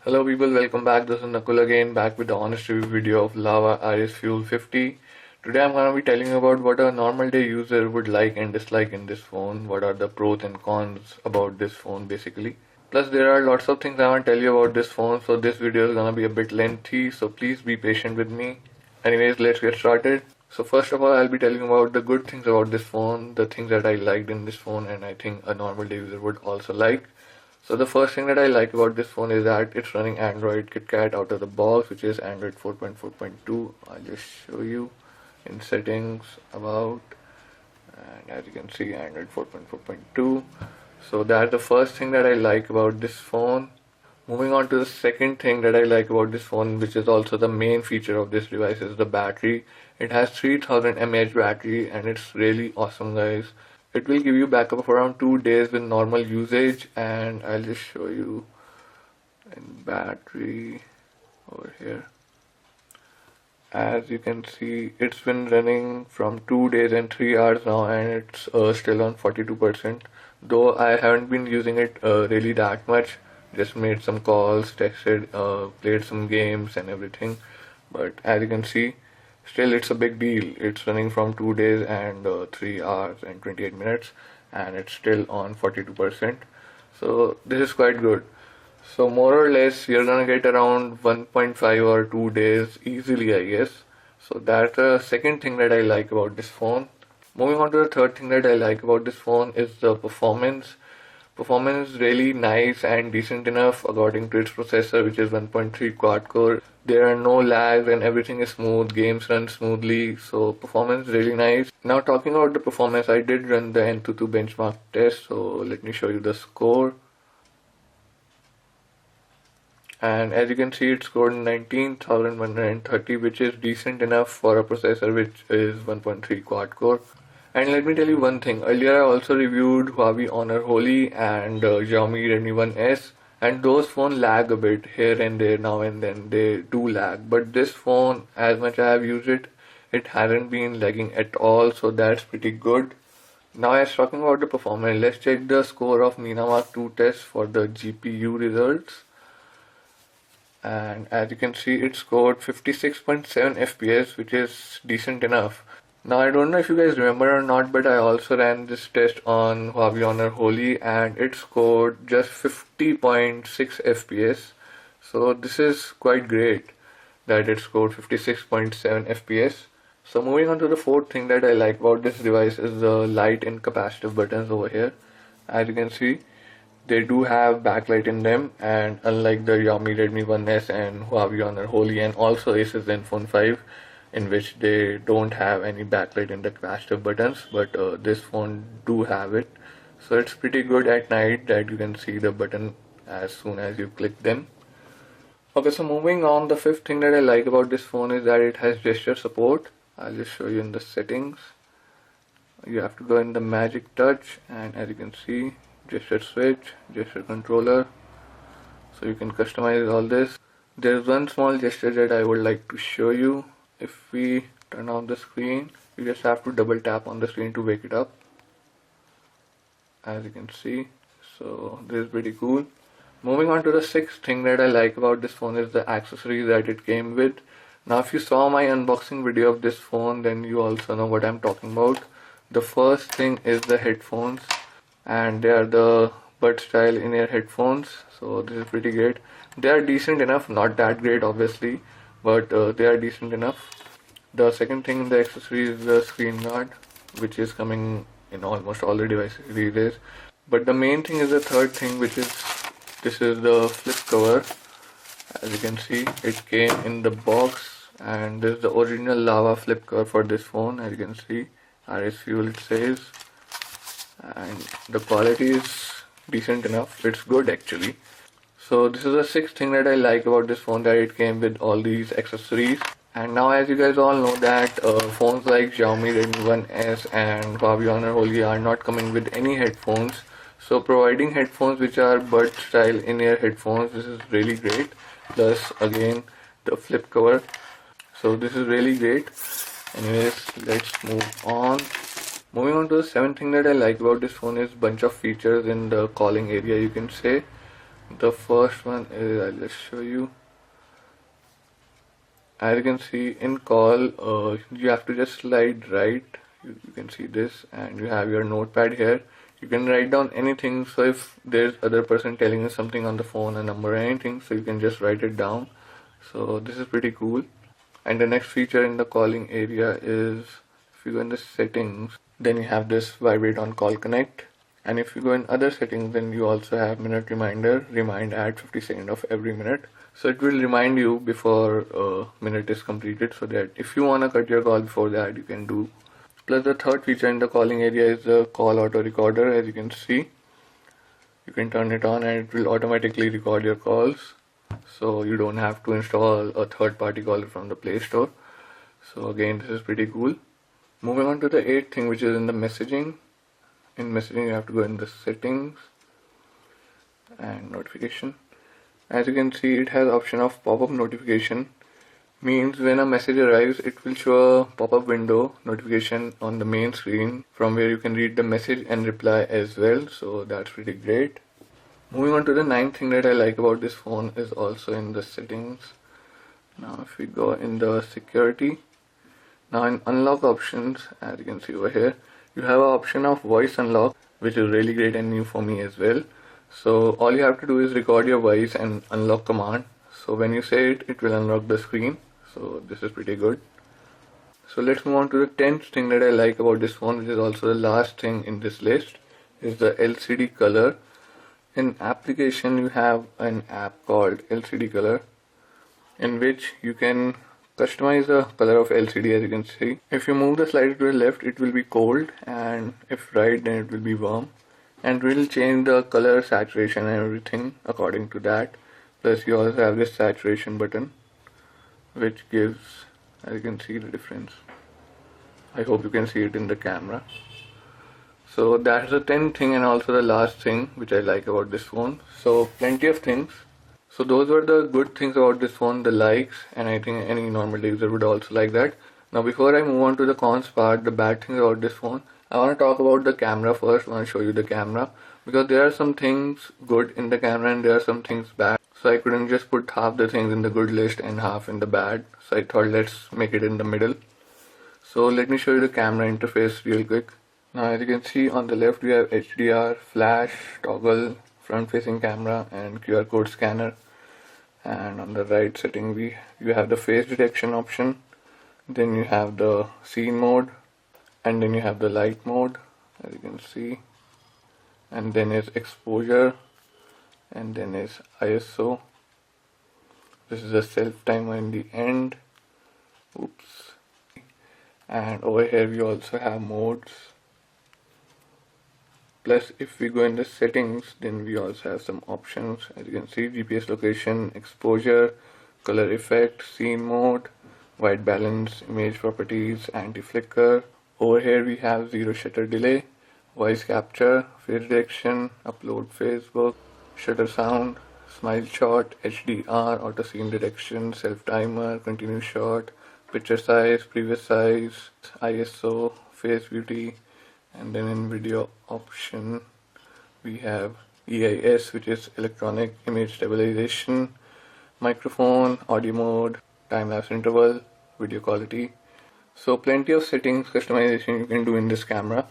Hello people, welcome back. This is Nakul again, back with the honest review video of Lava Iris Fuel 50. Today I'm going to be telling you about what a normal day user would like and dislike in this phone. What are the pros and cons about this phone basically. Plus there are lots of things I want to tell you about this phone, so this video is going to be a bit lengthy, so please be patient with me. Anyways, let's get started. So first of all, I'll be telling you about the good things about this phone, the things that I liked in this phone and I think a normal day user would also like. So the first thing that I like about this phone is that it's running Android KitKat out of the box, which is Android 4.4.2. I'll just show you in settings about, and as you can see, Android 4.4.2. So that's the first thing that I like about this phone. Moving on to the second thing that I like about this phone, which is also the main feature of this device, is the battery. It has 3000 mAh battery and it's really awesome, guys. It will give you backup of around 2 days with normal usage, and I'll just show you in battery over here. As you can see, it's been running from 2 days and 3 hours now and it's still on 42%. Though I haven't been using it really that much, just made some calls, texted, played some games and everything. But as you can see, still it's a big deal. It's running from 2 days and 3 hours and 28 minutes and it's still on 42%. So this is quite good. So more or less you're gonna get around 1.5 or 2 days easily, I guess. So that's the second thing that I like about this phone. Moving on to the third thing that I like about this phone is the performance. Performance is really nice and decent enough according to its processor, which is 1.3 quad core. There are no lags and everything is smooth, games run smoothly, so performance is really nice. Now talking about the performance, I did run the Antutu benchmark test, so let me show you the score. And as you can see, it scored 19,130, which is decent enough for a processor which is 1.3 quad core. And let me tell you one thing, earlier I also reviewed Huawei Honor Holy and Xiaomi Redmi 1S, and those phones lag a bit here and there, now and then they do lag, but this phone, as much I have used it, it hasn't been lagging at all, so that's pretty good. Now as talking about the performance, let's check the score of Nina 2 test for the GPU results. And as you can see, it scored 56.7 FPS, which is decent enough. Now I don't know if you guys remember or not, but I also ran this test on Huawei Honor Holy and it scored just 50.6 FPS. So this is quite great that it scored 56.7 FPS. So moving on to the fourth thing that I like about this device is the light and capacitive buttons over here. As you can see, they do have backlight in them, and unlike the Xiaomi Redmi 1S and Huawei Honor Holy and also Asus Zenfone 5, in which they don't have any backlight in the capacitive buttons, but this phone do have it. So it's pretty good at night that you can see the button as soon as you click them. Okay, so moving on, the fifth thing that I like about this phone is that it has gesture support. I'll just show you in the settings. You have to go in the magic touch, and as you can see, gesture switch, gesture controller, so you can customize all this. There's one small gesture that I would like to show you. If we turn on the screen, you just have to double tap on the screen to wake it up, as you can see. So this is pretty cool. Moving on to the sixth thing that I like about this phone is the accessories that it came with. Now if you saw my unboxing video of this phone, then you also know what I'm talking about. The first thing is the headphones, and they are the bud style in-ear headphones, so this is pretty great. They are decent enough, not that great obviously, but they are decent enough. The second thing in the accessory is the screen guard, which is coming in almost all the devices these days. But the main thing is the third thing, which is this is the flip cover. As you can see, it came in the box, and this is the original lava flip cover for this phone. As you can see, RS Fuel it says, and the quality is decent enough. It's good actually. So this is the sixth thing that I like about this phone, that it came with all these accessories. And now as you guys all know that phones like Xiaomi Redmi 1S and Huawei Honor Holy are not coming with any headphones. So providing headphones which are bud style in-ear headphones, this is really great. Plus again the flip cover. So this is really great. Anyways, let's move on. Moving on to the seventh thing that I like about this phone is bunch of features in the calling area, you can say. The first one is, I'll just show you. As you can see in call, you have to just slide right. You can see this, and you have your notepad here. You can write down anything. So if there's other person telling you something on the phone, a number or anything, so you can just write it down. So this is pretty cool. And the next feature in the calling area is, if you go in the settings, then you have this vibrate on call connect. And if you go in other settings, then you also have minute reminder, remind at 50 seconds of every minute. So it will remind you before a minute is completed, so that if you want to cut your call before that, you can do. Plus the third feature in the calling area is the call auto recorder. As you can see, you can turn it on and it will automatically record your calls. So you don't have to install a third-party caller from the Play Store. So again, this is pretty cool. Moving on to the eighth thing, which is in the messaging. In messaging, you have to go in the settings and notification. As you can see, it has option of pop-up notification. Means when a message arrives, it will show a pop-up window notification on the main screen from where you can read the message and reply as well. So that's pretty great. Moving on to the ninth thing that I like about this phone is also in the settings. Now if we go in the security, now in unlock options, as you can see over here, you have an option of voice unlock, which is really great and new for me as well. So all you have to do is record your voice and unlock command. So when you say it, it will unlock the screen. So this is pretty good. So let's move on to the 10th thing that I like about this phone, which is also the last thing in this list, is the LCD color. In application, you have an app called LCD color, in which you can customize the color of LCD. As you can see, if you move the slider to the left, it will be cold, and if right, then it will be warm, and will change the color, saturation and everything according to that. Plus you also have this saturation button, which gives, as you can see, the difference. I hope you can see it in the camera. So that's the 10th thing and also the last thing which I like about this phone. So plenty of things. So those were the good things about this phone, the likes, and I think any normal user would also like that. Now before I move on to the cons part, the bad things about this phone, I want to talk about the camera first. I want to show you the camera, because there are some things good in the camera and there are some things bad. So I couldn't just put half the things in the good list and half in the bad. So I thought let's make it in the middle. So let me show you the camera interface real quick. Now as you can see on the left we have HDR, flash, toggle, front facing camera and QR code scanner. And on the right setting you have the face detection option. Then you have the scene mode, and then you have the light mode, as you can see. And then is exposure, and then is ISO. This is a self timer in the end. Oops. And over here we also have modes. Plus if we go in the settings, then we also have some options. As you can see, GPS location, exposure, color effect, scene mode, white balance, image properties, anti-flicker. Over here we have zero shutter delay, voice capture, face detection, upload Facebook, shutter sound, smile shot, HDR, auto scene detection, self timer, continuous shot, picture size, previous size, ISO, face beauty. And then in video option we have EIS, which is electronic image stabilization, microphone, audio mode, time-lapse interval, video quality. So plenty of settings, customization you can do in this camera.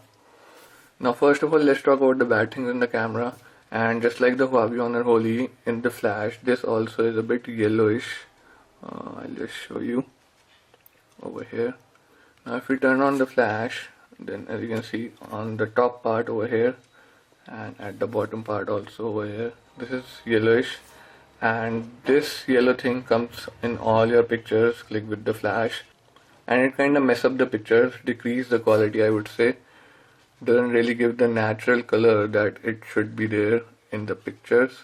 Now first of all, let's talk about the bad things in the camera. And just like the Huawei Honor Holy, in the flash this also is a bit yellowish. I'll just show you over here. Now if we turn on the flash, then as you can see on the top part over here and at the bottom part also over here, this is yellowish, and this yellow thing comes in all your pictures click with the flash, and it kind of mess up the pictures, decrease the quality I would say. Doesn't really give the natural color that it should be there in the pictures.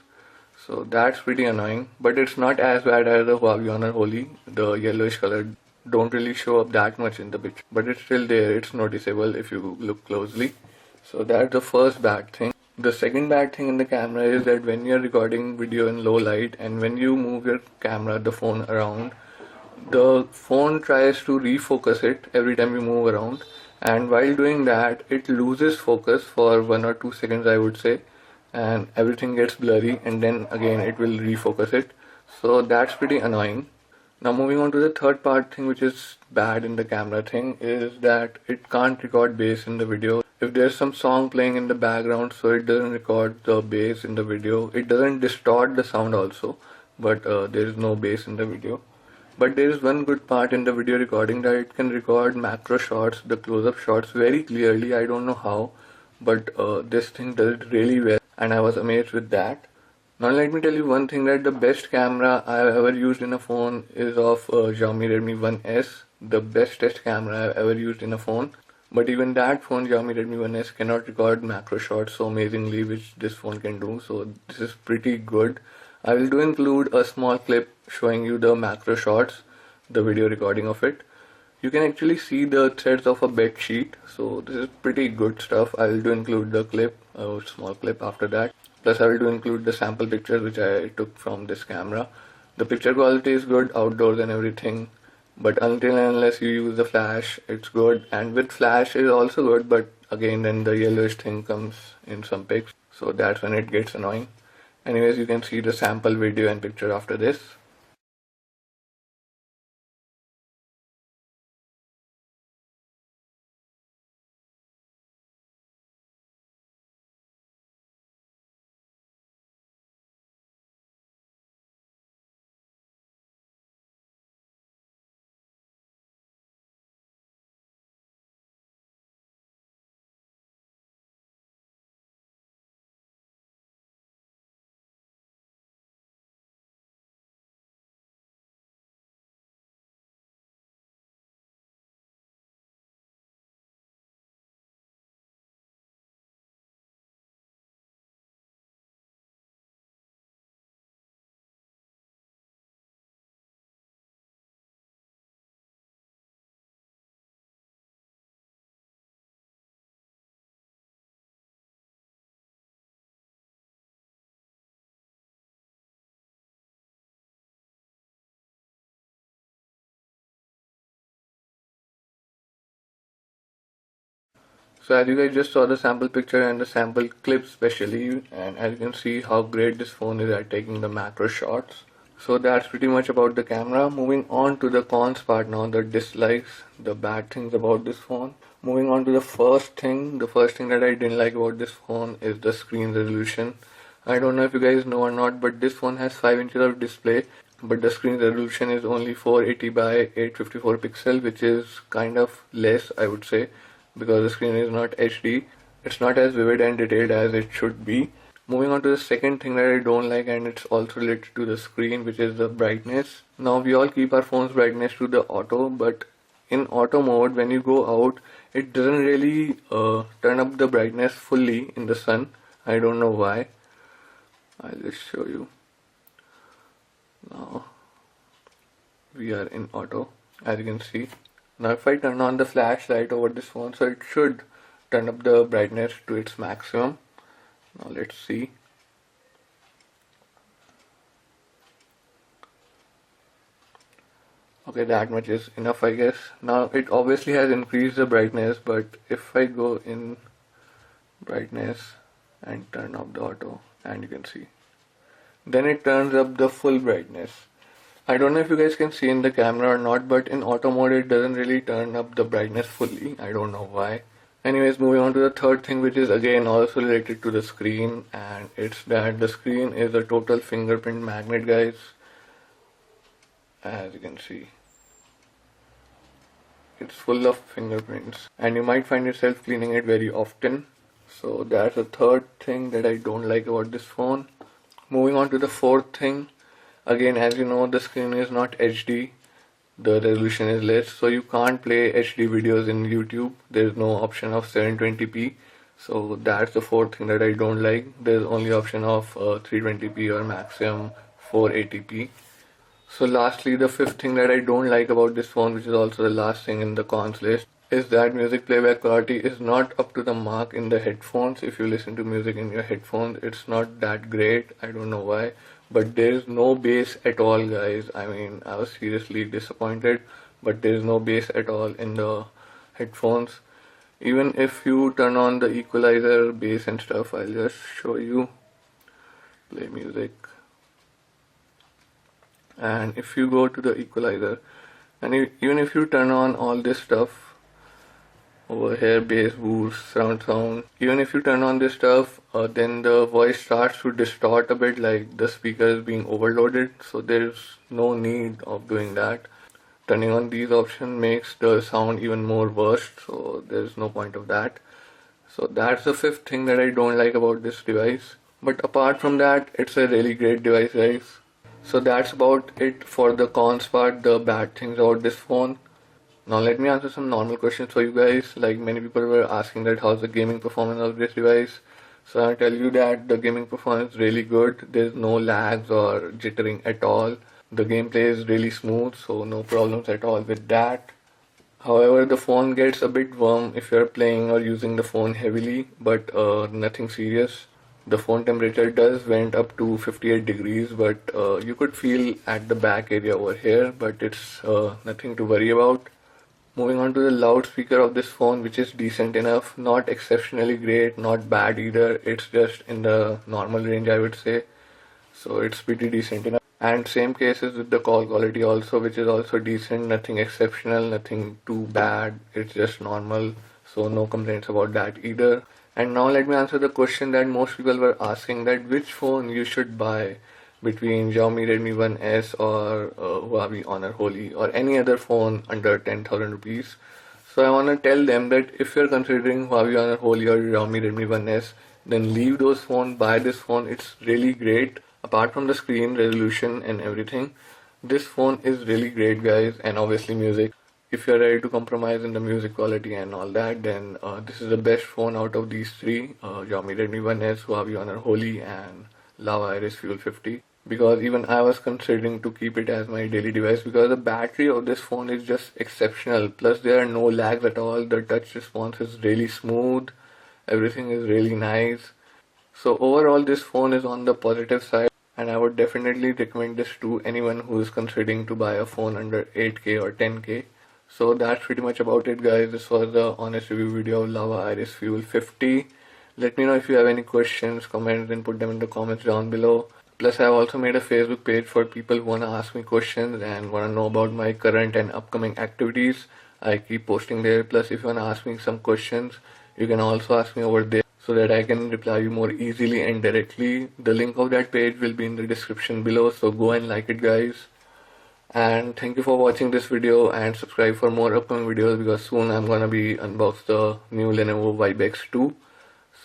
So that's pretty annoying, but it's not as bad as the Huawei Honor Holy. The yellowish color don't really show up that much in the picture, but it's still there, it's noticeable if you look closely. So that's the first bad thing. The second bad thing in the camera is that when you're recording video in low light and when you move your camera, the phone around, the phone tries to refocus it every time you move around, and while doing that it loses focus for 1 or 2 seconds I would say, and everything gets blurry, and then again it will refocus it. So that's pretty annoying. Now moving on to the third part thing which is bad in the camera thing is that it can't record bass in the video. If there's some song playing in the background, so it doesn't record the bass in the video. It doesn't distort the sound also, but there is no bass in the video. But there is one good part in the video recording, that it can record macro shots, the close-up shots very clearly. I don't know how, but this thing does it really well, and I was amazed with that. Now let me tell you one thing, that the best camera I have ever used in a phone is of Xiaomi Redmi 1S, the bestest camera I have ever used in a phone. But even that phone, Xiaomi Redmi 1S, cannot record macro shots so amazingly which this phone can do. So this is pretty good. I will do include a small clip showing you the macro shots, the video recording of it. You can actually see the threads of a bed sheet. So this is pretty good stuff. I will do include the clip, a small clip after that. Plus I will do include the sample pictures which I took from this camera. The picture quality is good outdoors and everything, but until and unless you use the flash, it's good. And with flash is also good, but again then the yellowish thing comes in some pics, so that's when it gets annoying. Anyways, you can see the sample video and picture after this. So as you guys just saw the sample picture and the sample clip especially, and as you can see how great this phone is at taking the macro shots. So that's pretty much about the camera. Moving on to the cons part now, the dislikes, the bad things about this phone. Moving on to the first thing that I didn't like about this phone is the screen resolution. I don't know if you guys know or not, but this phone has 5 inches of display, but the screen resolution is only 480 by 854 pixel, which is kind of less, I would say, because the screen is not HD. It's not as vivid and detailed as it should be. Moving on to the second thing that I don't like, and it's also related to the screen, which is the brightness. Now we all keep our phone's brightness to the auto, but in auto mode when you go out, it doesn't really turn up the brightness fully in the sun. I don't know why. I'll just show you. Now we are in auto, as you can see. Now if I turn on the flashlight over this phone, so it should turn up the brightness to its maximum. Now let's see. Okay, that much is enough, I guess. Now it obviously has increased the brightness, but if I go in brightness and turn off the auto, and you can see, then it turns up the full brightness. I don't know if you guys can see in the camera or not, but in auto mode it doesn't really turn up the brightness fully. I don't know why. Anyways, moving on to the third thing, which is again also related to the screen, and it's that the screen is a total fingerprint magnet, guys. As you can see, it's full of fingerprints, and you might find yourself cleaning it very often. So that's the third thing that I don't like about this phone. Moving on to the fourth thing, again, as you know, the screen is not HD, the resolution is less, so you can't play HD videos in YouTube. There's no option of 720p, so that's the fourth thing that I don't like. There's only option of 320p or maximum 480p. So lastly, the fifth thing that I don't like about this phone, which is also the last thing in the cons list, is that music playback quality is not up to the mark in the headphones. If you listen to music in your headphones, it's not that great. I don't know why, but there is no bass at all, guys. I mean, I was seriously disappointed, but there is no bass at all in the headphones. Even if you turn on the equalizer, bass and stuff, I'll just show you. play music. And if you go to the equalizer, and even if you turn on all this stuff over here, bass, boost, surround sound, even if you turn on this stuff, then the voice starts to distort a bit, like the speaker is being overloaded. So there's no need of doing that. Turning on these options makes the sound even more worse, so there's no point of that. So that's the fifth thing that I don't like about this device. But apart from that, it's a really great device, guys. So that's about it for the cons part, the bad things about this phone. Now let me answer some normal questions for you guys. Like many people were asking that how's the gaming performance of this device. So I'll tell you that the gaming performance is really good. There's no lags or jittering at all. The gameplay is really smooth, so no problems at all with that. However, the phone gets a bit warm if you're playing or using the phone heavily, but nothing serious. The phone temperature does went up to 58 degrees, but you could feel at the back area over here, but it's nothing to worry about. Moving on to the loudspeaker of this phone, which is decent enough, not exceptionally great, not bad either. It's just in the normal range, I would say. So it's pretty decent enough. And same cases with the call quality also, which is also decent, nothing exceptional, nothing too bad. It's just normal, so no complaints about that either. And now let me answer the question that most people were asking, that which phone you should buy between Xiaomi Redmi 1S or Huawei Honor Holy or any other phone under 10,000 rupees. So I want to tell them that if you're considering Huawei Honor Holy or Xiaomi Redmi 1S, then leave those phones, buy this phone. It's really great. Apart from the screen resolution and everything, this phone is really great, guys. And obviously music. If you're ready to compromise in the music quality and all that, then this is the best phone out of these three, Xiaomi Redmi 1S, Huawei Honor Holy and Lava Iris Fuel 50. Because even I was considering to keep it as my daily device because the battery of this phone is just exceptional. Plus there are no lags at all. The touch response is really smooth. Everything is really nice. So overall this phone is on the positive side, and I would definitely recommend this to anyone who is considering to buy a phone under 8K or 10K. So that's pretty much about it, guys. This was the honest review video of Lava Iris Fuel 50. Let me know if you have any questions, comments, and put them in the comments down below. Plus, I have also made a Facebook page for people who want to ask me questions and want to know about my current and upcoming activities. I keep posting there. Plus, if you want to ask me some questions, you can also ask me over there so that I can reply you more easily and directly. The link of that page will be in the description below, so go and like it, guys. And thank you for watching this video, and subscribe for more upcoming videos because soon I'm gonna be unbox the new Lenovo Vibe X2.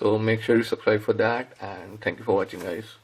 So make sure you subscribe for that, and thank you for watching, guys.